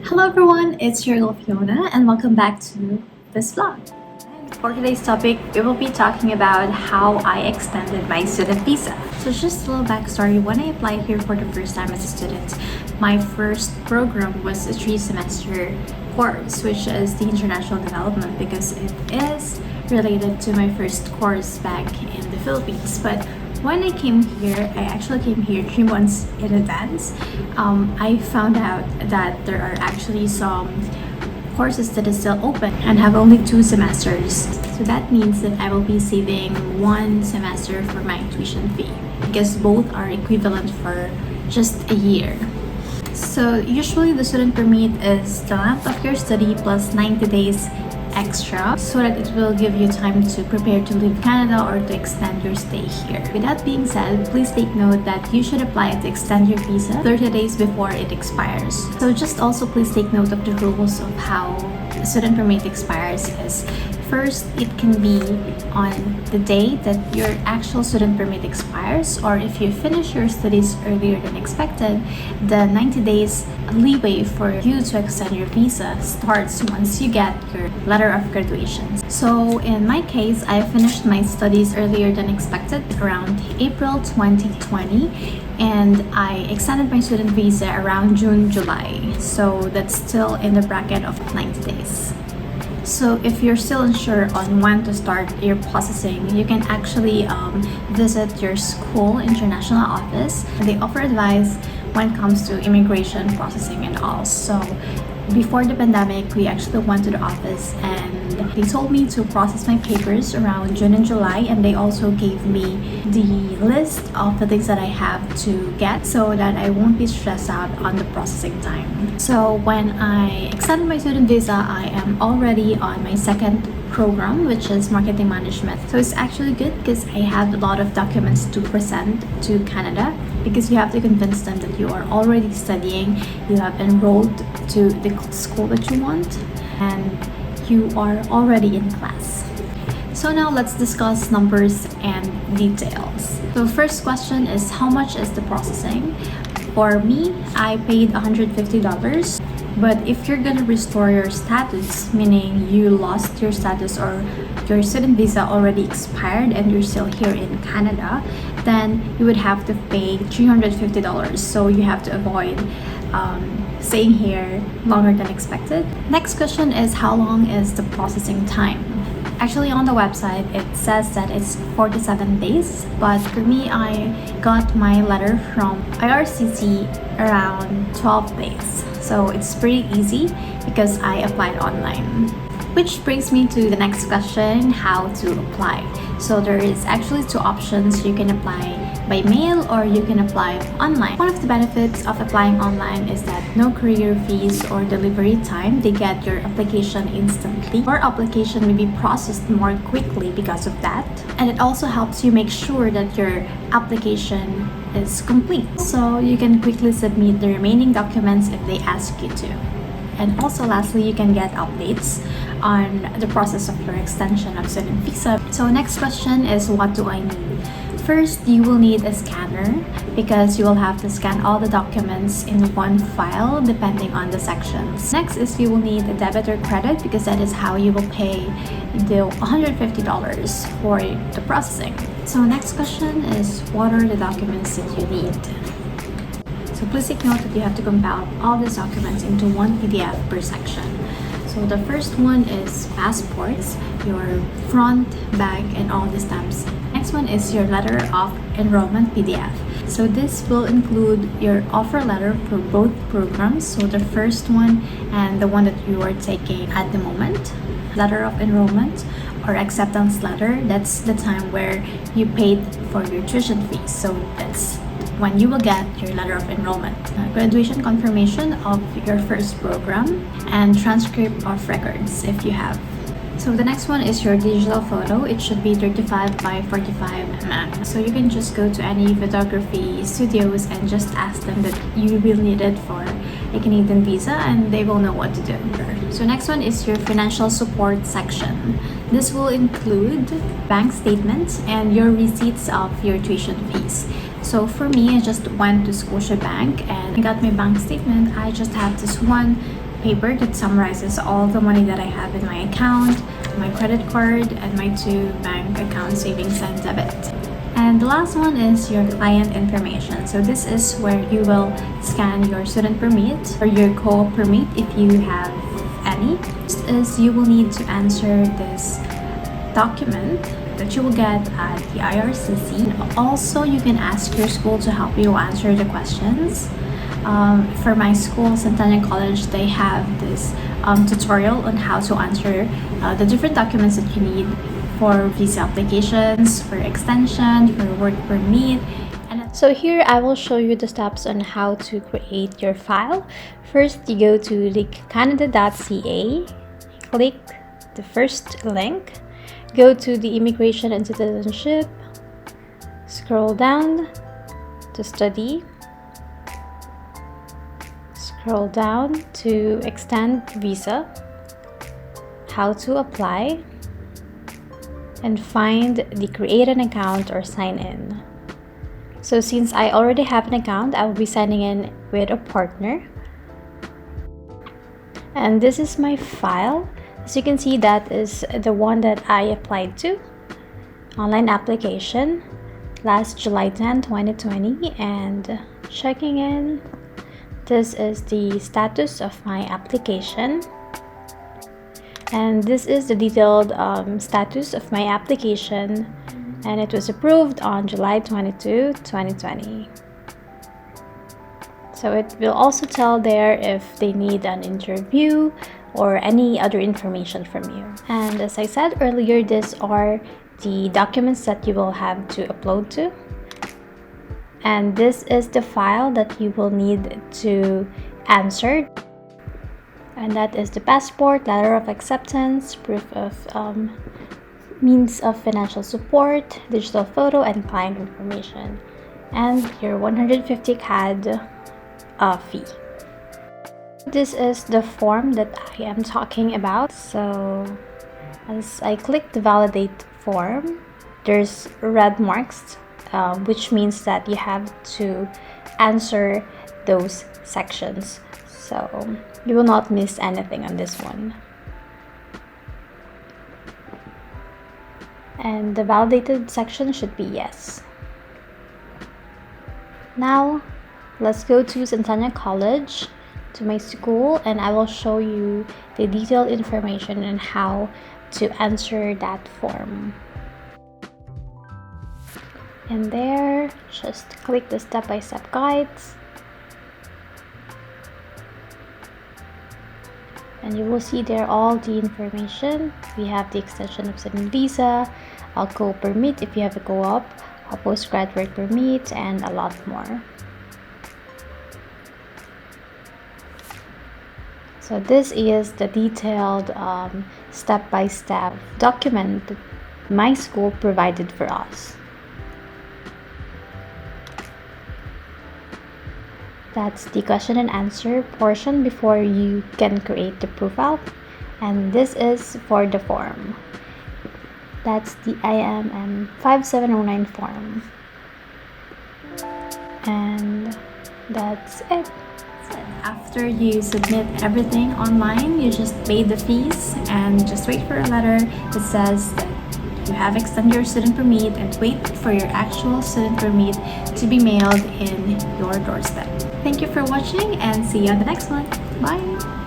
Hello everyone, it's your girl Fiona and welcome back to this vlog. For today's topic, we will be talking about how I extended my student visa. So just a little backstory, when I applied here for the first time as a student, my first program was a 3-semester course, which is the International Development because it is related to my first course back in the Philippines. But when I came here, I actually came here 3 months in advance. I found out that there are actually some courses that is still open and have only 2 semesters. So that means that I will be saving 1 semester for my tuition fee because both are equivalent for just a year. So usually the student permit is the length of your study plus 90 days extra so that it will give you time to prepare to leave Canada or to extend your stay here. With that being said, please take note that you should apply to extend your visa 30 days before it expires. So just also please take note of the rules of how a student permit expires is first, it can be on the day that your actual student permit expires, or if you finish your studies earlier than expected, the 90 days leeway for you to extend your visa starts once you get your letter of graduation. So in my case, I finished my studies earlier than expected around April 2020, and I extended my student visa around June, July. So that's still in the bracket of 90 days. So if you're still unsure on when to start your processing, you can actually visit your school international office. They offer advice when it comes to immigration processing and all. So before the pandemic, we actually went to the office and they told me to process my papers around June and July, and they also gave me the list of the things that I have to get so that I won't be stressed out on the processing time. So when I extended my student visa, I am already on my second program, which is marketing management. So it's actually good because I have a lot of documents to present to Canada, because you have to convince them that you are already studying, you have enrolled to the school that you want, and you are already in class. So now let's discuss numbers and details. So first question is, how much is the processing? For me, I paid $150. But if you're gonna restore your status, meaning you lost your status or your student visa already expired and you're still here in Canada, then you would have to pay $350. So you have to avoid staying here longer than expected. Next question is, how long is the processing time? Actually, on the website, it says that it's 47 days, but for me, I got my letter from IRCC around 12 days. So it's pretty easy because I applied online. Which brings me to the next question, how to apply. So there is actually 2 options. You can apply by mail or you can apply online. One of the benefits of applying online is that no courier fees or delivery time. They get your application instantly. Your application may be processed more quickly because of that. And it also helps you make sure that your application is complete. So you can quickly submit the remaining documents if they ask you to. And also lastly, you can get updates on the process of your extension of student visa. So next question is, what do I need? First, you will need a scanner because you will have to scan all the documents in one file depending on the sections. Next is, you will need a debit or credit because that is how you will pay the $150 for the processing. So next question is, what are the documents that you need? So please take note that you have to compile all these documents into one PDF per section. So the first one is passports, your front, back, and all the stamps. Next one is your letter of enrollment PDF. So this will include your offer letter for both programs. So the first one and the one that you are taking at the moment. Letter of enrollment or acceptance letter, that's the time where you paid for your tuition fees. So that's when you will get your letter of enrollment. Graduation confirmation of your first program and transcript of records if you have. So the next one is your digital photo. It should be 35 by 45 mm. So you can just go to any photography studios and just ask them that you will need it for a Canadian visa and they will know what to do. So next one is your financial support section. This will include bank statements and your receipts of your tuition fees. So for me, I just went to Xoxo Bank and I got my bank statement. I just have this one paper that summarizes all the money that I have in my account, my credit card, and my 2 bank account savings and debit. And the last one is your client information. So this is where you will scan your student permit or your co-op permit if you have any. Next is you will need to answer this document that you will get at the IRCC. Also, you can ask your school to help you answer the questions. For my school, Centennial College, they have this tutorial on how to answer the different documents that you need for visa applications, for extension, for work permit. So here I will show you the steps on how to create your file. First, you go to the canada.ca, click the first link, go to the Immigration and Citizenship, scroll down to Study, scroll down to Extend Visa, How to Apply, and find the Create an Account or Sign In. So since I already have an account, I will be signing in with a partner. And this is my file. As you can see, that is the one that I applied to. Online application, last July 10, 2020. And checking in, this is the status of my application. And this is the detailed status of my application. And it was approved on July 22, 2020. So it will also tell there if they need an interview or any other information from you. And as I said earlier, these are the documents that you will have to upload to. And this is the file that you will need to answer. And that is the passport, letter of acceptance, proof of means of financial support, digital photo, and client information, and your 150 CAD fee. This is the form that I am talking about. So as I click the validate form, there's red marks, which means that you have to answer those sections. So you will not miss anything on this one. And the validated section should be yes. Now let's go to Centennial College, to my school, and I will show you the detailed information on how to answer that form. And there, just click the step-by-step guides. And you will see there all the information. We have the extension of student visa, a co-op permit if you have a co-op, a postgraduate permit, and a lot more. So this is the detailed step-by-step document that my school provided for us. That's the question and answer portion before you can create the profile. And this is for the form. That's the IMM 5709 form. And that's it. After you submit everything online, you just pay the fees and just wait for a letter that says that you have extended your student permit, and wait for your actual student permit to be mailed in your doorstep. Thank you for watching, and see you on the next one. Bye!